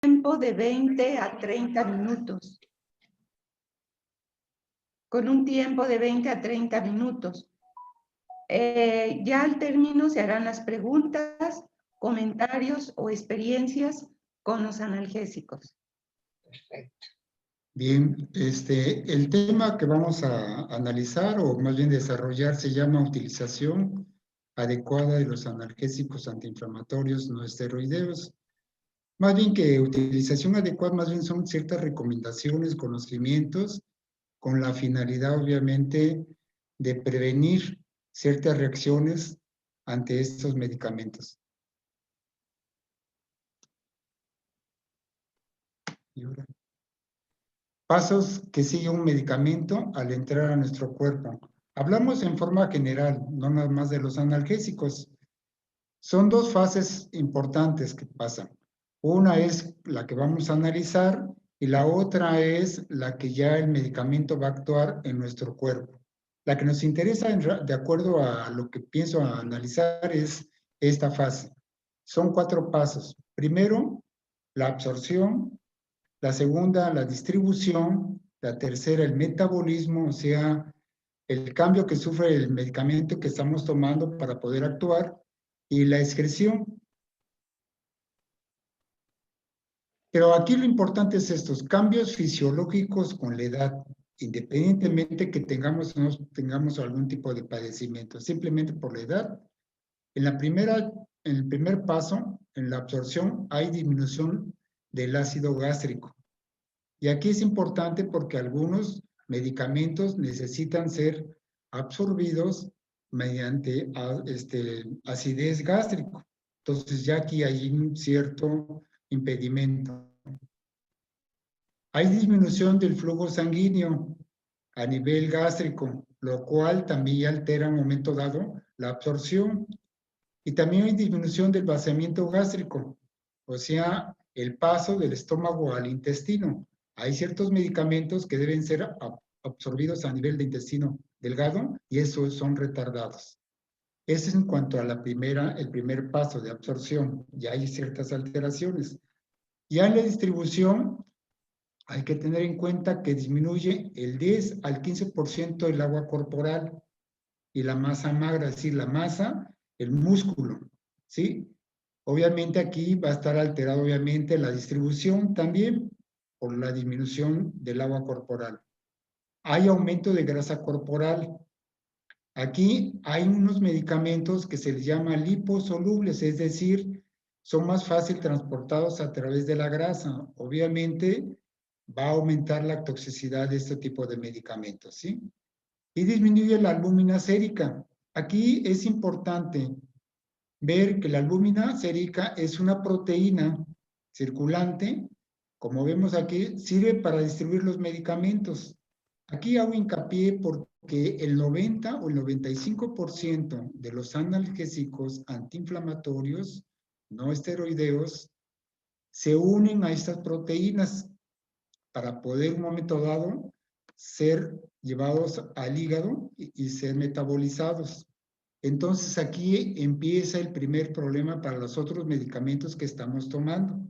tiempo de 20 a 30 minutos. Con un tiempo de 20 a 30 minutos. Ya al término se harán las preguntas, comentarios o experiencias con los analgésicos. Perfecto. Bien, el tema que vamos a analizar o más bien desarrollar se llama utilización adecuada de los analgésicos antiinflamatorios no esteroideos. Más bien que utilización adecuada, más bien son ciertas recomendaciones, conocimientos, con la finalidad obviamente de prevenir ciertas reacciones ante estos medicamentos. ¿Y ahora? Pasos que sigue un medicamento al entrar a nuestro cuerpo. Hablamos en forma general, no nada más de los analgésicos. Son dos fases importantes que pasan. Una es la que vamos a analizar y la otra es la que ya el medicamento va a actuar en nuestro cuerpo. La que nos interesa, de acuerdo a lo que pienso analizar, es esta fase. Son 4 pasos. Primero, la absorción. La segunda, la distribución. La tercera, el metabolismo, o sea, el cambio que sufre el medicamento que estamos tomando para poder actuar. Y la excreción. Pero aquí lo importante es estos cambios fisiológicos con la edad, independientemente que tengamos o no tengamos algún tipo de padecimiento, simplemente por la edad. En el primer paso, en la absorción, hay disminución del ácido gástrico. Y aquí es importante porque algunos medicamentos necesitan ser absorbidos mediante acidez gástrico. Entonces ya aquí hay un cierto impedimento. Hay disminución del flujo sanguíneo a nivel gástrico, lo cual también altera en un momento dado la absorción. Y también hay disminución del vaciamiento gástrico, o sea, el paso del estómago al intestino. Hay ciertos medicamentos que deben ser absorbidos a nivel de intestino delgado y esos son retardados. Ese es en cuanto a el primer paso de absorción. Ya hay ciertas alteraciones. Ya en la distribución, hay que tener en cuenta que disminuye el 10 al 15% del agua corporal y la masa magra, es decir, la masa, el músculo, ¿sí? Obviamente aquí va a estar alterado, obviamente, la distribución también por la disminución del agua corporal. Hay aumento de grasa corporal. Aquí hay unos medicamentos que se les llama liposolubles, es decir, son más fácil transportados a través de la grasa. Obviamente va a aumentar la toxicidad de este tipo de medicamentos, ¿sí? Y disminuye la albúmina sérica. Aquí es importante ver que la albúmina sérica es una proteína circulante, como vemos aquí, sirve para distribuir los medicamentos. Aquí hago hincapié porque el 90 o el 95% de los analgésicos antiinflamatorios no esteroideos se unen a estas proteínas para poder en un momento dado ser llevados al hígado y ser metabolizados. Entonces aquí empieza el primer problema para los otros medicamentos que estamos tomando.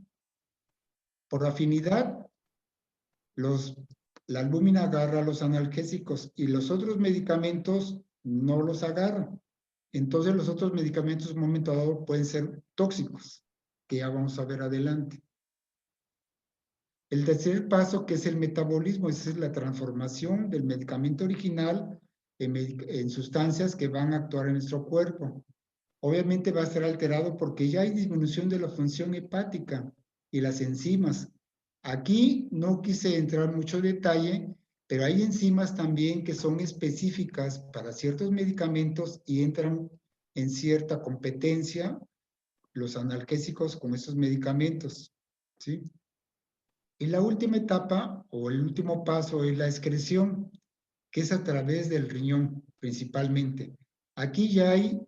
Por afinidad, la albúmina agarra los analgésicos y los otros medicamentos no los agarran. Entonces los otros medicamentos en un momento dado pueden ser tóxicos, que ya vamos a ver adelante. El tercer paso, que es el metabolismo, esa es la transformación del medicamento original en sustancias que van a actuar en nuestro cuerpo. Obviamente va a estar alterado porque ya hay disminución de la función hepática y las enzimas. Aquí no quise entrar mucho detalle, pero hay enzimas también que son específicas para ciertos medicamentos y entran en cierta competencia los analgésicos con esos medicamentos, ¿sí? Y la última etapa o el último paso es la excreción, que es a través del riñón principalmente. Aquí ya hay,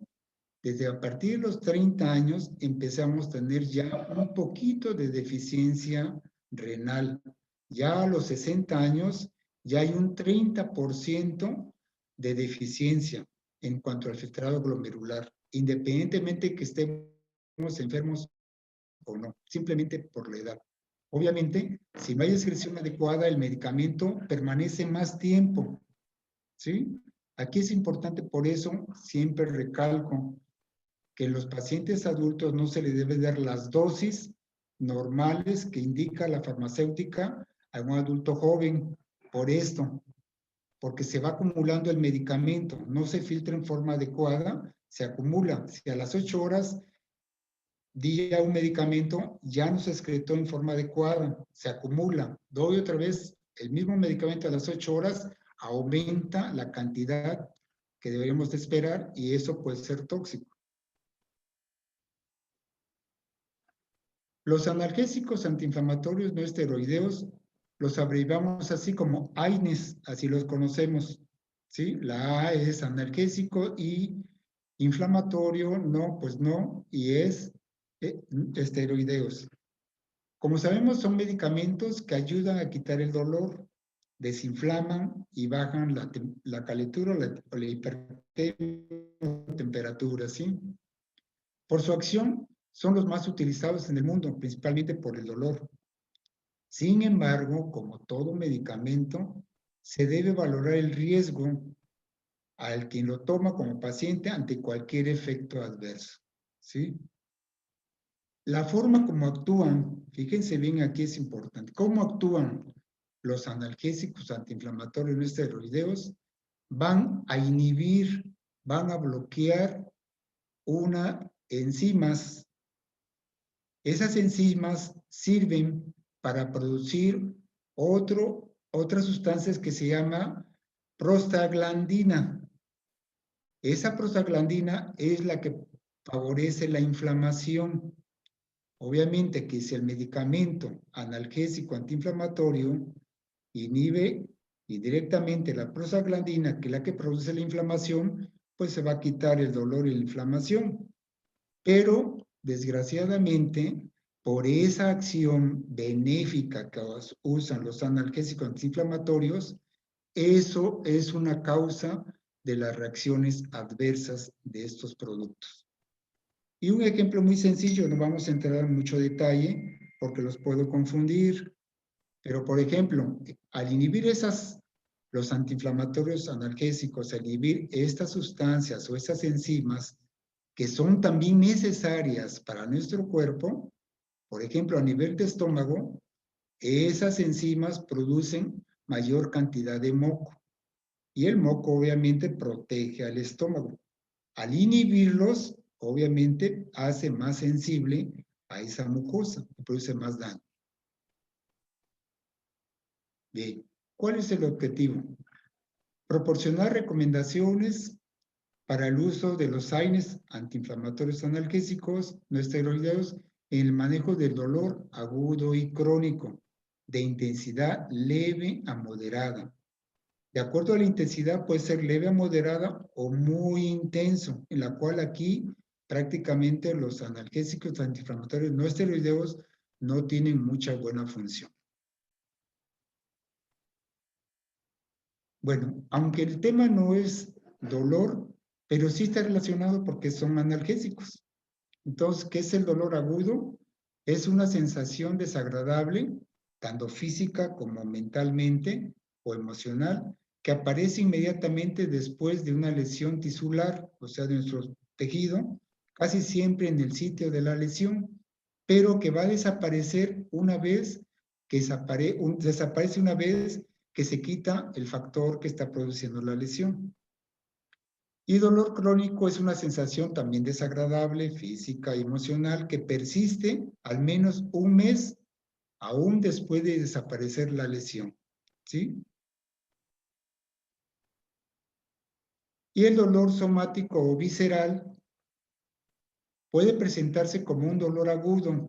desde a partir de los 30 años, empezamos a tener ya un poquito de deficiencia renal. Ya a los 60 años ya hay un 30% de deficiencia en cuanto al filtrado glomerular, independientemente que estemos enfermos o no, simplemente por la edad. Obviamente, si no hay excreción adecuada, el medicamento permanece más tiempo, ¿sí? Aquí es importante, por eso siempre recalco que en los pacientes adultos no se les debe dar las dosis normales que indica la farmacéutica a un adulto joven. Por esto, porque se va acumulando el medicamento, no se filtra en forma adecuada, se acumula. Si a las 8 horas di un medicamento, ya no se excretó en forma adecuada, se acumula. Doy otra vez el mismo medicamento a las 8 horas, aumenta la cantidad que deberíamos de esperar y eso puede ser tóxico. Los analgésicos antiinflamatorios no esteroideos los abreviamos así como AINES, así los conocemos, ¿sí? La A es analgésico y inflamatorio, no, pues no, y es esteroideos. Como sabemos, son medicamentos que ayudan a quitar el dolor, desinflaman y bajan la calentura o la hipertemperatura, ¿sí? Por su acción, son los más utilizados en el mundo, principalmente por el dolor. Sin embargo, como todo medicamento, se debe valorar el riesgo al quien lo toma como paciente ante cualquier efecto adverso, ¿sí? La forma como actúan, fíjense bien, aquí es importante, cómo actúan los analgésicos antiinflamatorios no esteroideos, van a inhibir, van a bloquear enzimas. Esas enzimas sirven para producir otras sustancias que se llama prostaglandina. Esa prostaglandina es la que favorece la inflamación. Obviamente que si el medicamento analgésico antiinflamatorio inhibe indirectamente la prostaglandina, que es la que produce la inflamación, pues se va a quitar el dolor y la inflamación. Pero, desgraciadamente, por esa acción benéfica que usan los analgésicos antiinflamatorios, eso es una causa de las reacciones adversas de estos productos. Y un ejemplo muy sencillo, no vamos a entrar en mucho detalle porque los puedo confundir, pero por ejemplo, al inhibir los antiinflamatorios analgésicos, al inhibir estas sustancias o esas enzimas que son también necesarias para nuestro cuerpo, por ejemplo, a nivel de estómago, esas enzimas producen mayor cantidad de moco y el moco obviamente protege al estómago. Al inhibirlos, obviamente hace más sensible a esa mucosa y produce más daño. Bien, ¿cuál es el objetivo? Proporcionar recomendaciones para el uso de los AINES antiinflamatorios analgésicos no esteroideos en el manejo del dolor agudo y crónico de intensidad leve a moderada. De acuerdo a la intensidad puede ser leve a moderada o muy intenso, en la cual aquí prácticamente los analgésicos antiinflamatorios no esteroideos no tienen mucha buena función. Bueno, aunque el tema no es dolor, pero sí está relacionado porque son analgésicos. Entonces, ¿qué es el dolor agudo? Es una sensación desagradable, tanto física como mentalmente o emocional, que aparece inmediatamente después de una lesión tisular, o sea, de nuestro tejido, casi siempre en el sitio de la lesión, pero que va a desaparecer una vez que desaparece una vez que se quita el factor que está produciendo la lesión. Y dolor crónico es una sensación también desagradable, física y emocional, que persiste al menos un mes, aún después de desaparecer la lesión, ¿sí? Y el dolor somático o visceral puede presentarse como un dolor agudo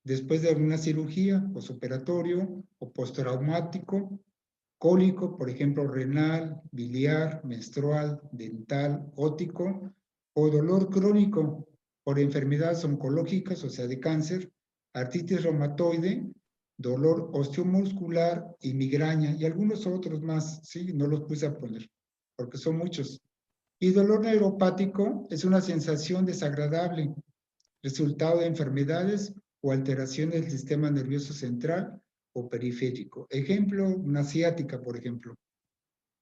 después de alguna cirugía, posoperatorio o postraumático, cólico, por ejemplo, renal, biliar, menstrual, dental, óptico, o dolor crónico por enfermedades oncológicas, o sea, de cáncer, artritis reumatoide, dolor osteomuscular y migraña, y algunos otros más, ¿sí? No los puse a poner, porque son muchos. Y dolor neuropático es una sensación desagradable, resultado de enfermedades o alteración del sistema nervioso central o periférico. Ejemplo, una ciática, por ejemplo.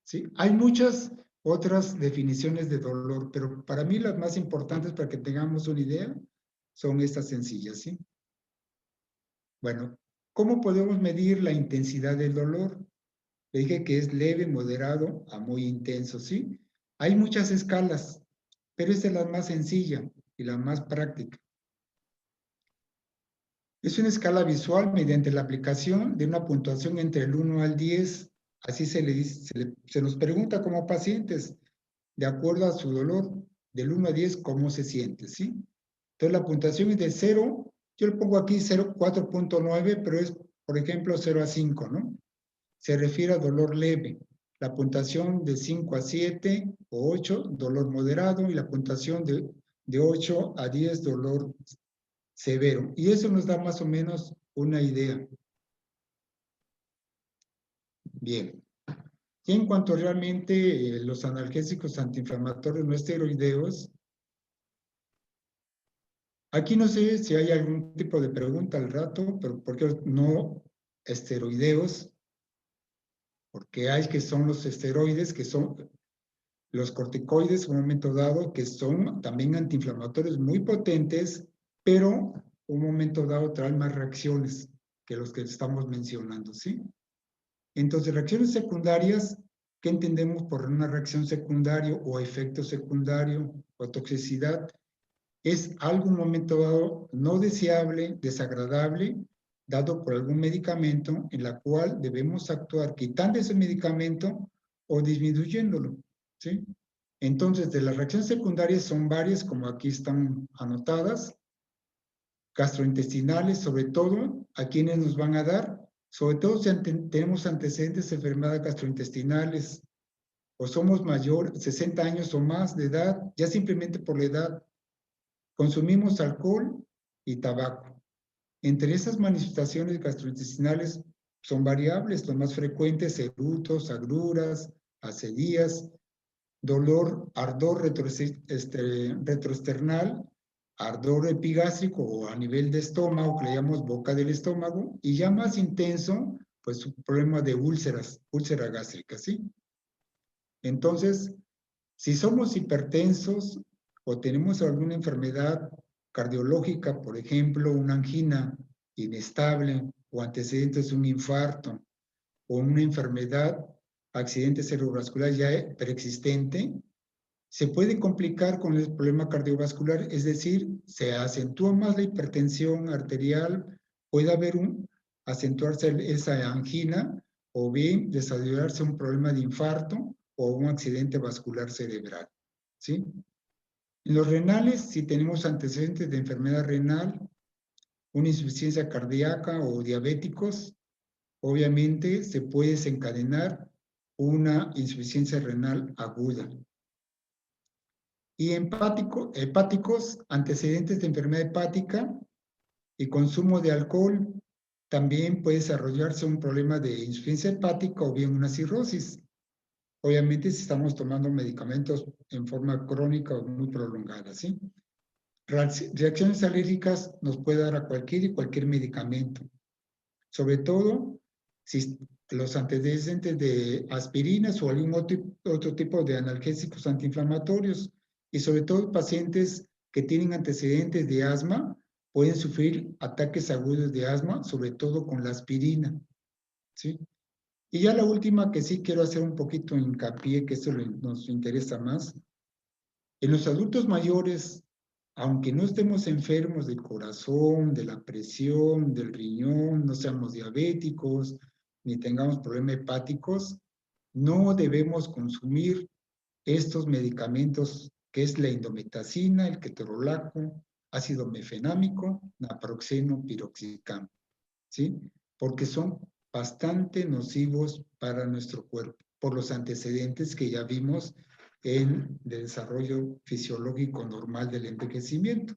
¿Sí? Hay muchas otras definiciones de dolor, pero para mí las más importantes para que tengamos una idea son estas sencillas, ¿sí? Bueno, ¿cómo podemos medir la intensidad del dolor? Le dije que es leve, moderado a muy intenso, ¿sí? Hay muchas escalas, pero esta es la más sencilla y la más práctica. Es una escala visual mediante la aplicación de una puntuación entre el 1 al 10. Así se le dice, se nos pregunta como pacientes, de acuerdo a su dolor, del 1 a 10, ¿cómo se siente? ¿Sí? Entonces la puntuación es de 0, yo le pongo aquí 4.9, pero es, por ejemplo, 0 a 5, ¿no? Se refiere a dolor leve. La puntuación de 5 a 7 o 8, dolor moderado, y la puntuación de 8 a 10, dolor severo. Y eso nos da más o menos una idea. Bien. Y en cuanto realmente los analgésicos antiinflamatorios no esteroideos, aquí no sé si hay algún tipo de pregunta al rato, pero ¿por qué no esteroideos? Porque hay que son los esteroides, que son los corticoides en un momento dado, que son también antiinflamatorios muy potentes, pero un momento dado traen más reacciones que los que estamos mencionando, ¿sí? Entonces, reacciones secundarias, ¿qué entendemos por una reacción secundaria o efecto secundario o toxicidad? Es algún momento dado no deseable, desagradable, dado por algún medicamento en la cual debemos actuar quitando ese medicamento o disminuyéndolo, ¿sí? Entonces, de las reacciones secundarias son varias, como aquí están anotadas, gastrointestinales, sobre todo, ¿a quienes nos van a dar? Sobre todo si tenemos antecedentes de enfermedades gastrointestinales o somos mayor, 60 años o más de edad, ya simplemente por la edad, consumimos alcohol y tabaco. Entre esas manifestaciones gastrointestinales son variables, las más frecuentes, erutos, agruras, acidías, dolor, ardor retroesternal, ardor epigástrico o a nivel de estómago, que le llamamos boca del estómago, y ya más intenso, pues un problema de úlceras, úlcera gástrica, ¿sí? Entonces, si somos hipertensos o tenemos alguna enfermedad cardiológica, por ejemplo, una angina inestable o antecedentes de un infarto o una enfermedad, accidente cerebrovascular ya preexistente, se puede complicar con el problema cardiovascular, es decir, se acentúa más la hipertensión arterial, puede haber acentuarse esa angina o bien desarrollarse un problema de infarto o un accidente vascular cerebral, ¿sí? En los renales, si tenemos antecedentes de enfermedad renal, una insuficiencia cardíaca o diabéticos, obviamente se puede desencadenar una insuficiencia renal aguda. Y hepáticos, antecedentes de enfermedad hepática y consumo de alcohol, también puede desarrollarse un problema de insuficiencia hepática o bien una cirrosis. Obviamente si estamos tomando medicamentos en forma crónica o muy prolongada, ¿sí? Reacciones alérgicas nos puede dar a cualquier medicamento. Sobre todo si los antecedentes de aspirinas o algún otro tipo de analgésicos antiinflamatorios, y sobre todo pacientes que tienen antecedentes de asma pueden sufrir ataques agudos de asma, sobre todo con la aspirina, ¿sí? Y ya la última que sí quiero hacer un poquito hincapié, que esto nos interesa más, en los adultos mayores, aunque no estemos enfermos del corazón, de la presión, del riñón, no seamos diabéticos, ni tengamos problemas hepáticos, no debemos consumir estos medicamentos que es la indometacina, el ketorolaco, ácido mefenámico, naproxeno, piroxicam, ¿sí? Porque son bastante nocivos para nuestro cuerpo, por los antecedentes que ya vimos en el desarrollo fisiológico normal del envejecimiento.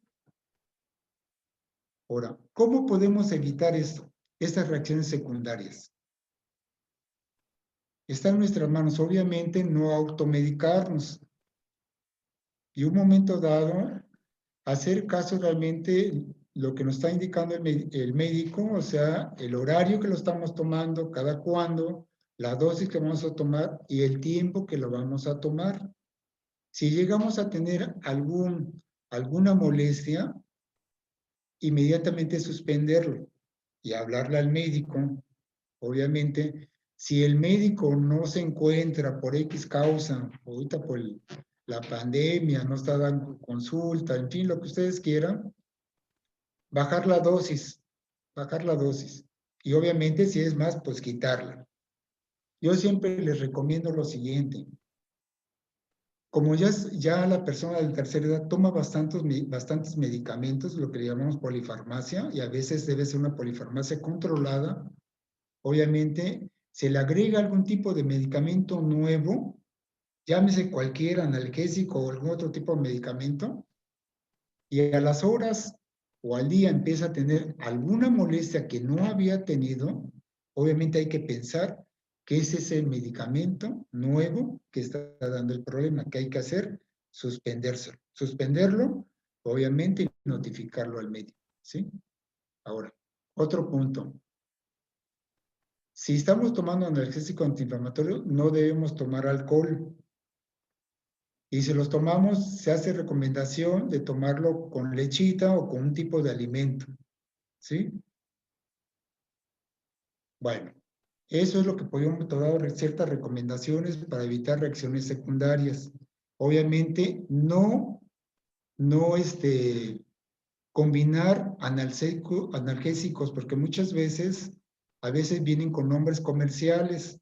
Ahora, ¿cómo podemos evitar esto? Estas reacciones secundarias. Está en nuestras manos, obviamente, no automedicarnos. Y un momento dado, hacer caso realmente lo que nos está indicando el médico, o sea, el horario que lo estamos tomando, cada cuándo, la dosis que vamos a tomar y el tiempo que lo vamos a tomar. Si llegamos a tener alguna molestia, inmediatamente suspenderlo y hablarle al médico. Obviamente, si el médico no se encuentra por X causa, ahorita por la pandemia, no está dando consulta, en fin, lo que ustedes quieran, bajar la dosis, bajar la dosis. Y obviamente, si es más, pues quitarla. Yo siempre les recomiendo lo siguiente. Como ya la persona de tercera edad toma bastantes medicamentos, lo que le llamamos polifarmacia, y a veces debe ser una polifarmacia controlada, obviamente se le agrega algún tipo de medicamento nuevo, llámese cualquier analgésico o algún otro tipo de medicamento, y a las horas o al día empieza a tener alguna molestia que no había tenido, obviamente hay que pensar que es ese medicamento nuevo que está dando el problema. ¿Qué hay que hacer? Suspenderlo, obviamente, y notificarlo al médico, ¿sí? Ahora, otro punto. Si estamos tomando analgésico antiinflamatorio, no debemos tomar alcohol. Y si los tomamos, se hace recomendación de tomarlo con lechita o con un tipo de alimento, ¿sí? Bueno, eso es lo que podemos dar ciertas recomendaciones para evitar reacciones secundarias. Obviamente, no combinar analgésicos, porque muchas veces, a veces vienen con nombres comerciales.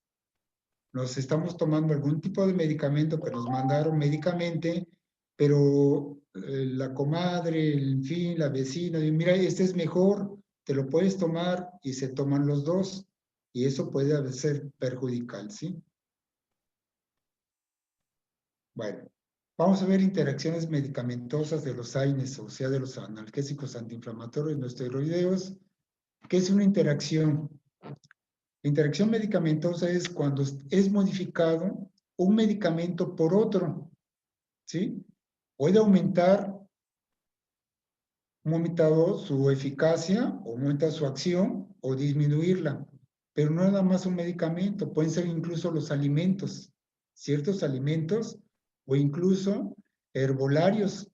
Nos estamos tomando algún tipo de medicamento que nos mandaron médicamente, pero la comadre, en fin, la vecina, dice, mira, este es mejor, te lo puedes tomar, y se toman los dos, y eso puede ser perjudicial, ¿sí? Bueno, vamos a ver interacciones medicamentosas de los AINES, o sea, de los analgésicos antiinflamatorios no esteroideos. ¿Qué es una interacción? La interacción medicamentosa es cuando es modificado un medicamento por otro, ¿sí? Puede aumentar un momento dado su eficacia, o aumenta su acción, o disminuirla. Pero no es nada más un medicamento, pueden ser incluso los alimentos, ciertos alimentos, o incluso herbolarios,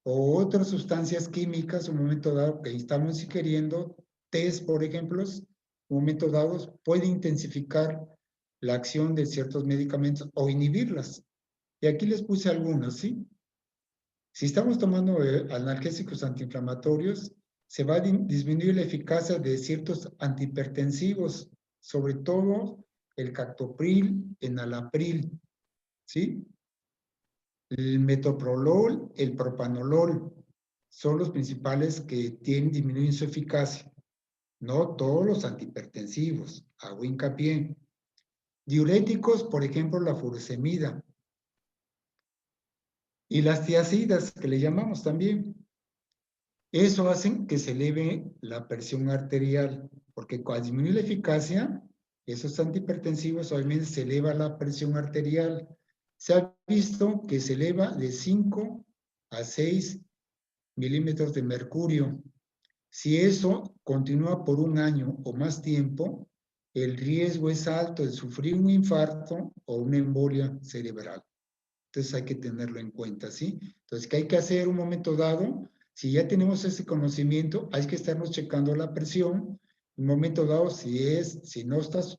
o otras sustancias químicas, un momento dado que estamos ingiriendo, tés, por ejemplo, un momento dado puede intensificar la acción de ciertos medicamentos o inhibirlas. Y aquí les puse algunos, ¿sí? Si estamos tomando analgésicos antiinflamatorios, se va a disminuir la eficacia de ciertos antihipertensivos, sobre todo el captopril, enalapril, ¿sí? El metoprolol, el propanolol, son los principales que disminuyen su eficacia. No todos los antihipertensivos, hago hincapié. Diuréticos, por ejemplo, la furosemida. Y las tiazidas, que le llamamos también. Eso hace que se eleve la presión arterial, porque al disminuir la eficacia, esos antihipertensivos obviamente se eleva la presión arterial. Se ha visto que se eleva de 5 a 6 milímetros de mercurio. Si eso continúa por un año o más tiempo, el riesgo es alto de sufrir un infarto o una embolia cerebral. Entonces hay que tenerlo en cuenta, ¿sí? Entonces, ¿qué hay que hacer un momento dado? Si ya tenemos ese conocimiento, hay que estarnos checando la presión. En un momento dado, si no estás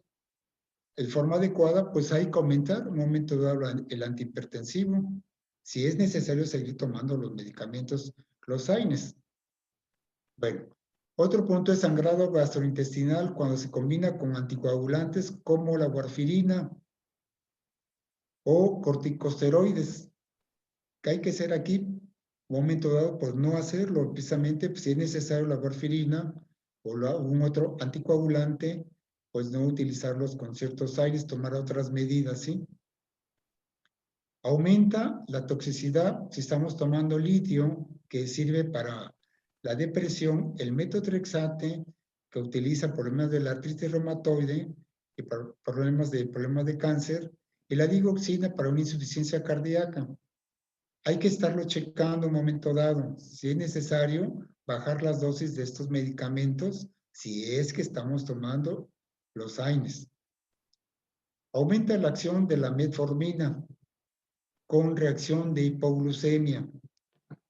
en forma adecuada, pues hay que aumentar un momento dado el antihipertensivo. Si es necesario seguir tomando los medicamentos, los AINES. Bueno, otro punto es sangrado gastrointestinal cuando se combina con anticoagulantes como la warfarina o corticosteroides. ¿Qué hay que hacer aquí? Un momento dado, pues no hacerlo, precisamente pues, si es necesario la warfarina o algún otro anticoagulante, pues no utilizarlos con ciertos aires, tomar otras medidas, ¿sí? Aumenta la toxicidad si estamos tomando litio, que sirve para la depresión, el metotrexate, que utiliza problemas de la artritis reumatoide y problemas de cáncer, y la digoxina para una insuficiencia cardíaca. Hay que estarlo checando un momento dado. Si es necesario, bajar las dosis de estos medicamentos si es que estamos tomando los AINES. Aumenta la acción de la metformina con reacción de hipoglucemia.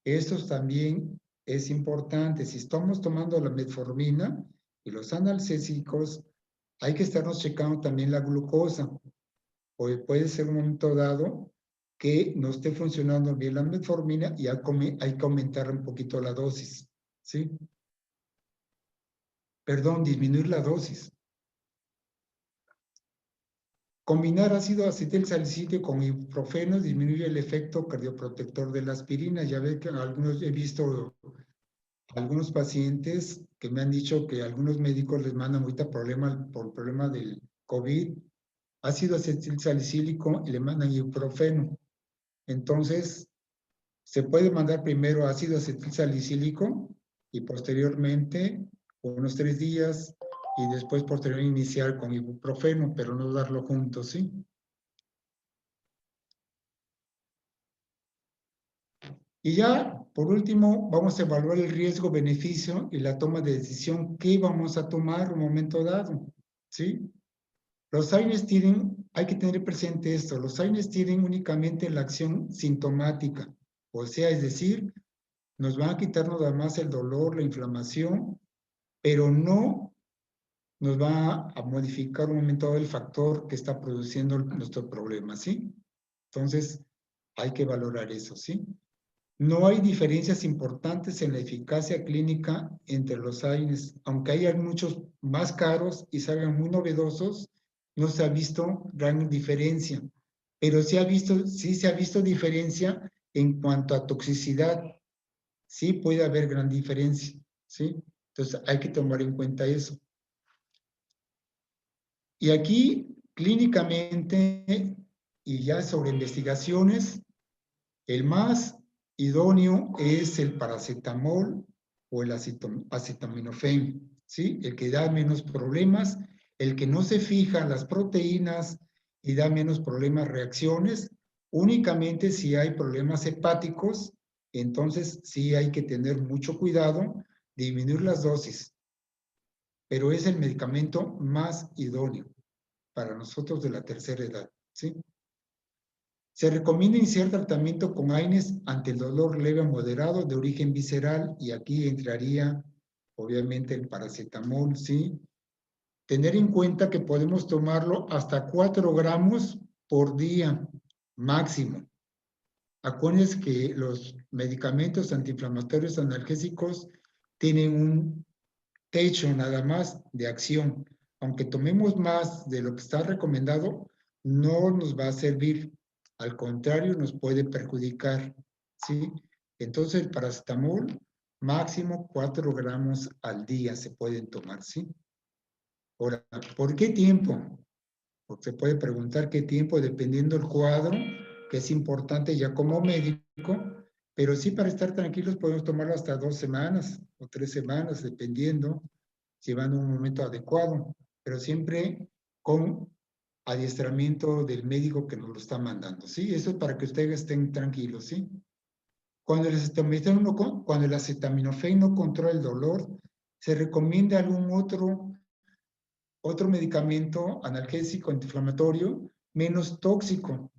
Esto también es importante. Si estamos tomando la metformina y los analgésicos, hay que estarnos checando también la glucosa. Puede ser un momento dado que no esté funcionando bien la metformina y hay que aumentar un poquito la dosis, ¿sí? Perdón, disminuir la dosis. Combinar ácido acetilsalicílico con ibuprofeno disminuye el efecto cardioprotector de la aspirina. Ya ve que he visto algunos pacientes que me han dicho que algunos médicos les mandan ahorita por el problema del COVID, ácido acetilsalicílico y le mandan ibuprofeno. Entonces, se puede mandar primero ácido acetilsalicílico y posteriormente, unos 3 días, y después posteriormente iniciar con ibuprofeno, pero no darlo juntos, ¿sí? Y ya, por último, vamos a evaluar el riesgo-beneficio y la toma de decisión que vamos a tomar en un momento dado, ¿sí? Los AINES hay que tener presente esto, los AINES tienen únicamente la acción sintomática, o sea, es decir, nos van a quitar nada más el dolor, la inflamación, pero no nos va a modificar un momento dado el factor que está produciendo nuestro problema, ¿sí? Entonces, hay que valorar eso, ¿sí? No hay diferencias importantes en la eficacia clínica entre los AINES, aunque hay muchos más caros y salgan muy novedosos, no se ha visto gran diferencia, pero sí se ha visto diferencia en cuanto a toxicidad, sí puede haber gran diferencia, ¿sí? Entonces hay que tomar en cuenta eso. Y aquí, clínicamente, y ya sobre investigaciones, el más idóneo es el paracetamol o el acetaminofén, ¿sí? El que da menos problemas, el que no se fija las proteínas y da menos problemas, reacciones, únicamente si hay problemas hepáticos, entonces sí hay que tener mucho cuidado, disminuir las dosis, pero es el medicamento más idóneo para nosotros de la tercera edad, ¿sí? Se recomienda iniciar tratamiento con AINES ante el dolor leve o moderado de origen visceral, y aquí entraría obviamente el paracetamol, ¿sí? Tener en cuenta que podemos tomarlo hasta 4 gramos por día máximo. Acuérdense que los medicamentos antiinflamatorios analgésicos tienen un techo nada más de acción. Aunque tomemos más de lo que está recomendado, no nos va a servir. Al contrario, nos puede perjudicar, ¿sí? Entonces, el paracetamol, máximo 4 gramos al día se pueden tomar, ¿sí? Ahora, ¿por qué tiempo? Porque se puede preguntar qué tiempo, dependiendo del cuadro, que es importante ya como médico, pero sí, para estar tranquilos podemos tomarlo hasta 2 semanas o 3 semanas, dependiendo, llevando un momento adecuado, pero siempre con adiestramiento del médico que nos lo está mandando, ¿sí? Eso es para que ustedes estén tranquilos, ¿sí? Cuando el acetaminofén no controla el dolor, se recomienda algún otro medicamento analgésico antiinflamatorio menos tóxico.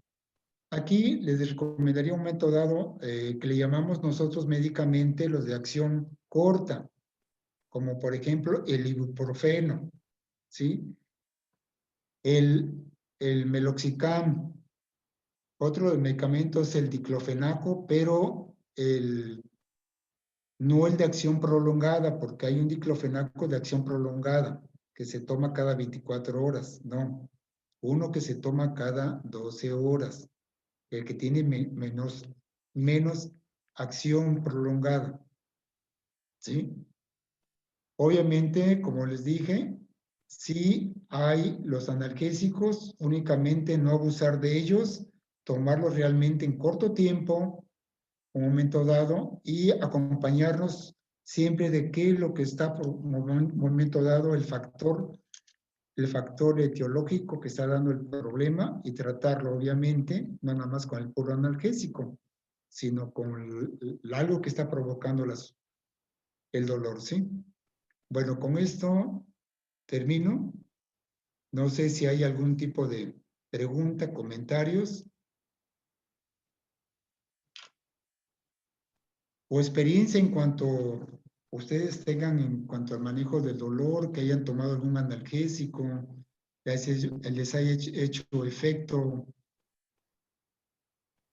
Aquí les recomendaría un momento dado que le llamamos nosotros médicamente los de acción corta, como por ejemplo el ibuprofeno, ¿sí? El meloxicam. Otro medicamento es el diclofenaco, pero no el de acción prolongada, porque hay un diclofenaco de acción prolongada que se toma cada 24 horas, no. Uno que se toma cada 12 horas, el que tiene menos acción prolongada, ¿sí? Obviamente, como les dije, sí hay los analgésicos, únicamente no abusar de ellos, tomarlos realmente en corto tiempo, un momento dado, y acompañarnos siempre de qué es lo que está por un momento dado el factor etiológico que está dando el problema, y tratarlo obviamente no nada más con el puro analgésico, sino con algo que está provocando el dolor, ¿sí? Bueno, con esto termino. No sé si hay algún tipo de pregunta, comentarios o experiencia en cuanto ustedes tengan en cuanto al manejo del dolor, que hayan tomado algún analgésico, les haya hecho efecto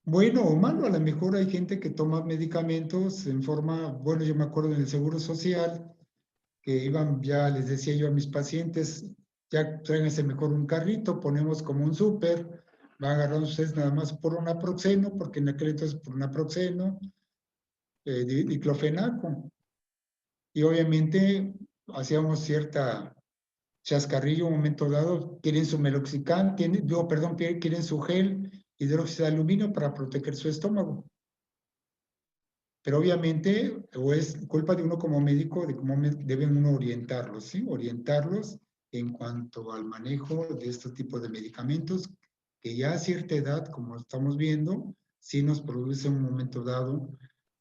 bueno o malo. A lo mejor hay gente que toma medicamentos en forma, bueno, yo me acuerdo en el Seguro Social, que iban, ya les decía yo a mis pacientes, ya tráiganse mejor un carrito, ponemos como un súper, van a agarrar ustedes nada más por un naproxeno, porque en aquel entonces por un naproxeno, diclofenaco. Y obviamente hacíamos cierta chascarrillo, un momento dado, quieren su meloxicam, quieren su gel hidróxido de aluminio para proteger su estómago. Pero obviamente, o es culpa de uno como médico de cómo deben uno orientarlos, ¿sí? Orientarlos en cuanto al manejo de este tipo de medicamentos, que ya a cierta edad, como estamos viendo, sí nos produce en un momento dado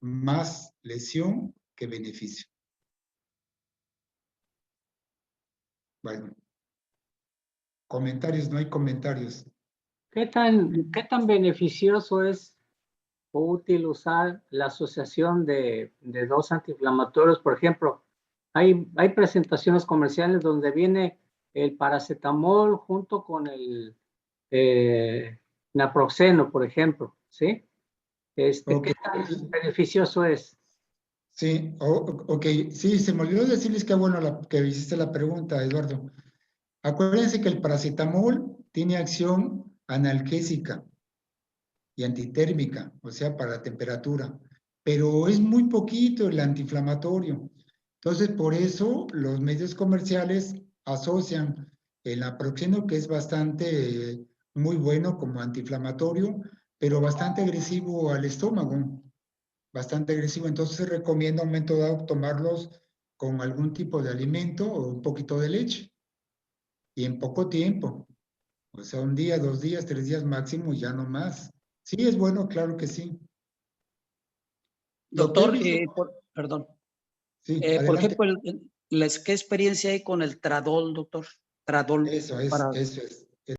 más lesión que beneficio. Bueno, comentarios, no hay comentarios. ¿Qué tan beneficioso es o útil usar la asociación de dos antiinflamatorios? Por ejemplo, hay presentaciones comerciales donde viene el paracetamol junto con el naproxeno, por ejemplo, ¿sí? Okay. ¿Qué tan beneficioso es? Sí, ok, sí, se me olvidó decirles que bueno que hiciste la pregunta, Eduardo. Acuérdense que el paracetamol tiene acción analgésica y antitérmica, o sea, para la temperatura, pero es muy poquito el antiinflamatorio. Entonces, por eso los medios comerciales asocian el naproxeno, que es bastante muy bueno como antiinflamatorio, pero bastante agresivo al estómago, bastante agresivo. Entonces, recomiendo a un momento dado tomarlos con algún tipo de alimento o un poquito de leche y en poco tiempo. O sea, un día, 2 días, 3 días máximo y ya no más. Sí, es bueno, claro que sí. Lo que he Doctor, visto, perdón. sí, Por adelante. ejemplo, ¿qué experiencia hay con el Tradol, doctor? Tradol. Eso es, Para... eso es.